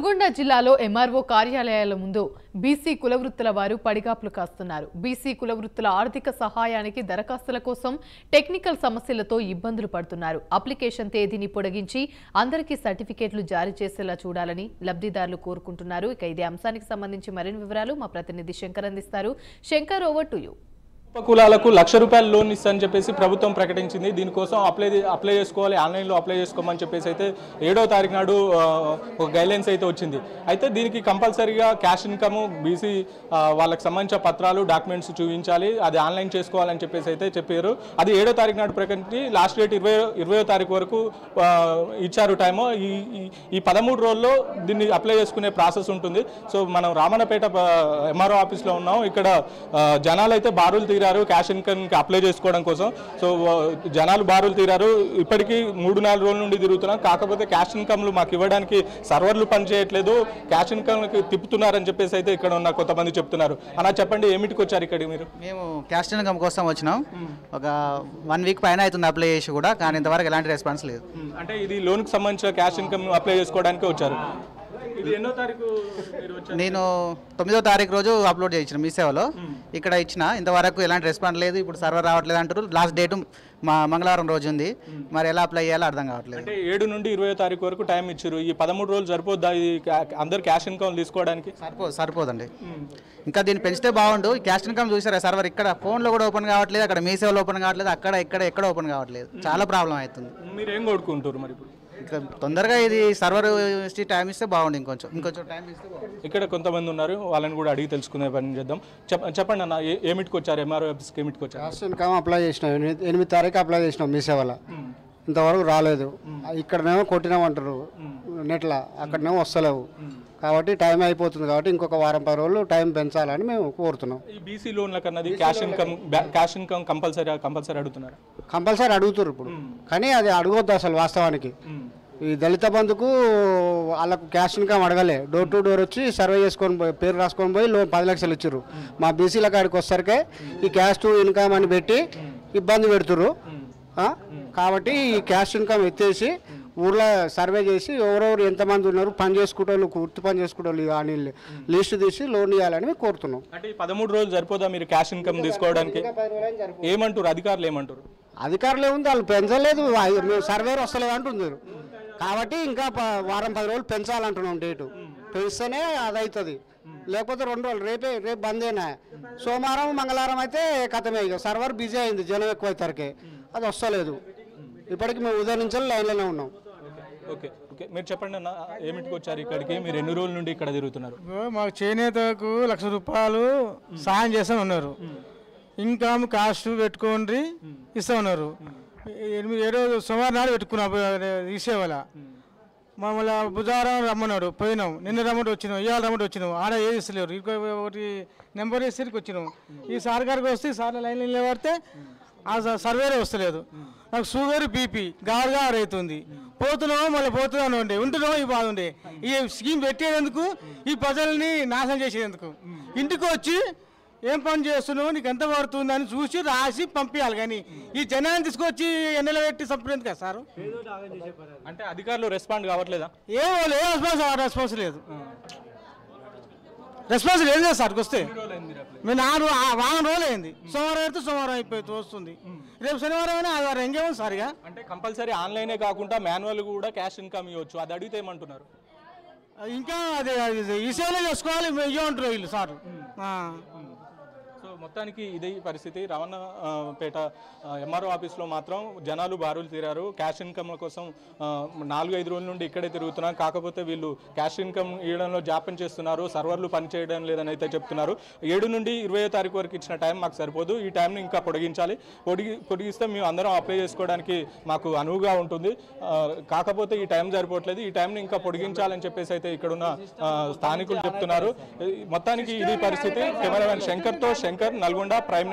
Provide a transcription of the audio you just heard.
నల్గొండ జిల్లాలో ఎంఆర్ఓ కార్యాలయాల ముందు బీసీ కులవృత్తుల వారు పడిగాపులు కాస్తున్నారు. బీసీ కులవృత్తుల ఆర్థిక సహాయానికి దరఖాస్తుల కోసం టెక్నికల్ సమస్యలతో ఇబ్బందులు పడుతున్నారు. అప్లికేషన్ తేదీని పొడిగించి అందరికీ సర్టిఫికేట్లు జారీ చేసేలా చూడాలని లబ్ధిదారులు కోరుకుంటున్నారు. ఇక ఇదే అంశానికి సంబంధించి మరిన్ని వివరాలు మా ప్రతినిధి శంకర్ అందిస్తారు. Shankar, over to you. కులాలకు ₹1,00,000 లోన్ ఇస్తారని చెప్పేసి ప్రభుత్వం ప్రకటించింది. దీనికోసం అప్లై చేసుకోవాలి, ఆన్లైన్లో అప్లై చేసుకోమని చెప్పేసి అయితే 7వ తారీఖు నాడు ఒక గైడ్లైన్స్ అయితే వచ్చింది. అయితే దీనికి కంపల్సరీగా క్యాష్ ఇన్కమ్, బీసీ వాళ్ళకి సంబంధించిన పత్రాలు, డాక్యుమెంట్స్ చూపించాలి, అది ఆన్లైన్ చేసుకోవాలని చెప్పేసి అయితే చెప్పారు. అది 7వ తారీఖు నాడు ప్రకటించి లాస్ట్ డేట్ 20వ తారీఖు వరకు ఇచ్చారు టైము. ఈ 13 రోజుల్లో దీన్ని అప్లై చేసుకునే ప్రాసెస్ ఉంటుంది. సో మనం రామన్నపేట ఎంఆర్ఓ ఆఫీస్లో ఉన్నాం. ఇక్కడ జనాలు అయితే బారులు తీరారు క్యాష్ ఇన్కమ్కి అప్లై చేసుకోవడం కోసం. సో జనాలు బారులు తీరారు. ఇప్పటికీ 3-4 రోజుల నుండి తిరుగుతున్నాం. కాకపోతే క్యాష్ ఇన్కమ్లు మాకు ఇవ్వడానికి సర్వర్లు పనిచేయట్లేదు, క్యాష్ ఇన్కమ్కి తిప్పుతున్నారని చెప్పేసి అయితే ఇక్కడ ఉన్న కొంతమంది చెప్తున్నారు. అలా చెప్పండి, ఏమిటికి వచ్చారు ఇక్కడికి మీరు? మేము క్యాష్ ఇన్కమ్ కోసం వచ్చినాం. ఒక 1 వీక్ పైన అవుతుంది అప్లై చేసి కూడా, కానీ ఇంతవరకు ఎలాంటి రెస్పాన్స్ లేదు. అంటే ఇది లోన్కి సంబంధించిన క్యాష్ ఇన్కమ్ అప్లై చేసుకోవడానికి వచ్చారు. ఇది ఎన్నో తారీఖు? నేను 9వ తారీఖు రోజు అప్లోడ్ చేయించిన మీ సేవలో. ఇక్కడ ఇచ్చిన, ఇంతవరకు ఎలాంటి రెస్పాన్స్ లేదు. ఇప్పుడు సర్వర్ రావట్లేదు అంటారు. లాస్ట్ డేట్ మంగళవారం రోజు ఉంది. మరి ఎలా అప్లై చేయాలో అర్థం కావట్లేదు. అంటే 7 నుండి 20వ తారీఖు వరకు టైం ఇచ్చారు. ఈ 13 రోజులు సరిపోద్దా అందరు క్యాష్ ఇన్కమ్ తీసుకోవడానికి? సరిపోదండి. ఇంకా దీన్ని పెంచితే బాగుండు. క్యాష్ ఇన్కమ్ చూసారా, సర్వర్ ఇక్కడ ఫోన్లో కూడా ఓపెన్ కావట్లేదు, అక్కడ మీ సేవలో ఓపెన్ కావట్లేదు, అక్కడ ఎక్కడ ఓపెన్ కావట్లేదు. చాలా ప్రాబ్లం అవుతుంది. మీరు ఏం కొడుకుంటారు మరి? ఇప్పుడు ఇంకా తొందరగా ఇది సర్వర్ టైం ఇస్తే బాగుంది. ఇంకొంచెం టైం ఇస్తే బాగుంది. ఇక్కడ కొంతమంది ఉన్నారు, వాళ్ళని కూడా అడిగి తెలుసుకునే పని చేద్దాం. చెప్పండి అన్న, ఏమిటికి వచ్చారు? ఎంఆర్ఓ ఆఫీస్కి ఏమిటికి వచ్చారు? క్యాష్ ఇన్కమ్ అప్లై చేసినాం. 8వ తారీఖు అప్లై చేసినాం మీ సేవలో. ఇంతవరకు రాలేదు. ఇక్కడనేమో కొట్టినామంటారు నెట్లా, అక్కడనేమో వస్తలేవు. కాబట్టి టైం అయిపోతుంది. కాబట్టి ఇంకొక వారం 10 రోజులు టైం పెంచాలని మేము కోరుతున్నాం. ఈ బీసీ లోన్ల కన్నది క్యాష్ ఇన్కమ్ కంపల్సరీ అడుగుతున్నారు. కంపల్సరీ అడుగుతారు ఇప్పుడు, కానీ అది అడగొద్దు అసలు వాస్తవానికి. ఈ దళిత బంధుకు వాళ్ళకు క్యాష్ ఇన్కమ్ అడగలే. డోర్ టు డోర్ వచ్చి సర్వే చేసుకొని పోయి పేరు రాసుకొని పోయి లోన్ 10 లక్షలు ఇచ్చారు. మా బీసీల కాడికి వచ్చేసరికి ఈ క్యాష్ టు ఇన్కమ్ అని పెట్టి ఇబ్బంది పెడుతురు. కాబట్టి ఈ క్యాష్ ఇన్కమ్ ఎత్తేసి ఊర్లో సర్వే చేసి ఎవరెవరు ఎంతమంది ఉన్నారు, పని చేసుకుంటోళ్ళు, వృత్తి పని చేసుకుంటోళ్ళు కానీ లిస్ట్ తీసి లోన్ ఇవ్వాలని కోరుతున్నాం. అంటే 13 రోజులు సరిపోదా మీరు క్యాష్ ఇన్కమ్ తీసుకోవడానికి? ఏమంటారు అధికారులు? ఏమంటారు అధికారులు? ఏముంది, వాళ్ళు పెంచలేదు, సర్వేర్ వస్తలేదు అంటున్నారు. కాబట్టి ఇంకా వారం 10 రోజులు పెంచాలంటున్నాం. డేటు పెంచితేనే అది అవుతుంది. లేకపోతే 2 రోజులు రేపు బందేనా. సోమవారం మంగళవారం అయితే కథమే. ఇక సర్వర్ బిజీ అయింది, జనం ఎక్కువ అవుతారికి అది వస్తలేదు. ఇప్పటికి మేము ఉదయం నుంచి లైన్లోనే ఉన్నాం. ఓకే, మీరు చెప్పండి అన్న, ఏమిటికి వచ్చారు ఇక్కడికి? మీరు ఎన్ని రోజుల నుండి ఇక్కడ తిరుగుతున్నారు? మాకు చేనేతకు ₹1,00,000 సాయం చేస్తా ఉన్నారు. ఇన్కమ్ కాస్ట్ పెట్టుకోండి ఇస్తా ఉన్నారు. 7 సోమవారం నాడు పెట్టుకున్నాం ఈ సేవల. మమ్మల్ని బుధవారం రమ్మన్నాడు, పోయినాం. నిన్న రమ్మంటే వచ్చినాం, ఇవాళ రమ్మంటే వచ్చినాం. ఆడ ఏది ఇస్తలేరు. ఒకటి నెంబర్ వేసేరికి వచ్చినాం. ఈ సార్ గారికి వస్తే సార్ లైన్లో నిలబడితే ఆ సర్వేరే వస్తలేదు. నాకు షుగర్, బీపీ గారుగా అవుతుంది. పోతున్నామో మళ్ళీ పోతున్నాను ఉండే, ఉంటున్నామో ఈ బాధ ఉండే. ఈ స్కీమ్ పెట్టేందుకు, ఈ ప్రజల్ని నాశనం చేసేందుకు. ఇంటికి వచ్చి ఏం పని చేస్తున్నావు, నీకు ఎంత పడుతుంది అని చూసి రాసి పంపించాలి. కానీ ఈ జనాన్ని తీసుకొచ్చి ఎండలో పెట్టి చంపలేదు కదా సార్. అంటే అధికారులు రెస్పాండ్ కావట్లేదా? రెస్పాన్స్ లేదు. రెస్పాన్స్ లేదు కదా సార్కి వస్తే. మేము 4 వారం రోజులు అయింది. సోమవారం అయితే సోమవారం అయిపోయి వస్తుంది. రేపు శనివారం అయినా ఆదివారం ఇంకేమో సార్గా. అంటే కంపల్సరీ ఆన్లైనే కాకుండా మాన్యువల్ కూడా క్యాష్ ఇన్కమ్ ఇవ్వచ్చు. అది అడిగితే ఏమంటున్నారు? ఇంకా అదే ఈ సేవలో చేసుకోవాలి ఇవ్వమంటారు వీళ్ళు సార్. సో మొత్తానికి ఇదే పరిస్థితి. రామన్నపేట ఎంఆర్ఓ ఆఫీస్లో మాత్రం జనాలు బారులు తీరారు. క్యాష్ ఇన్కమ్ల కోసం 4-5 రోజుల నుండి ఇక్కడే తిరుగుతున్నారు. కాకపోతే వీళ్ళు క్యాష్ ఇన్కమ్ ఇవ్వడంలో జాప్యం చేస్తున్నారు, సర్వర్లు పనిచేయడం లేదని అయితే చెప్తున్నారు. 7 నుండి 20వ తారీఖు వరకు ఇచ్చిన టైం మాకు సరిపోదు, ఈ టైంని ఇంకా పొడిగించాలి. పొడిగిస్తే మేము అందరం అప్లై చేసుకోవడానికి మాకు అనువుగా ఉంటుంది. కాకపోతే ఈ టైం సరిపోవట్లేదు, ఈ టైంని ఇంకా పొడిగించాలని చెప్పేసి అయితే ఇక్కడున్న స్థానికులు చెప్తున్నారు. మొత్తానికి ఇది పరిస్థితి. కెమెరామెన్ శంకర్తో శంకర్, నల్గొండ, ప్రైమ్9.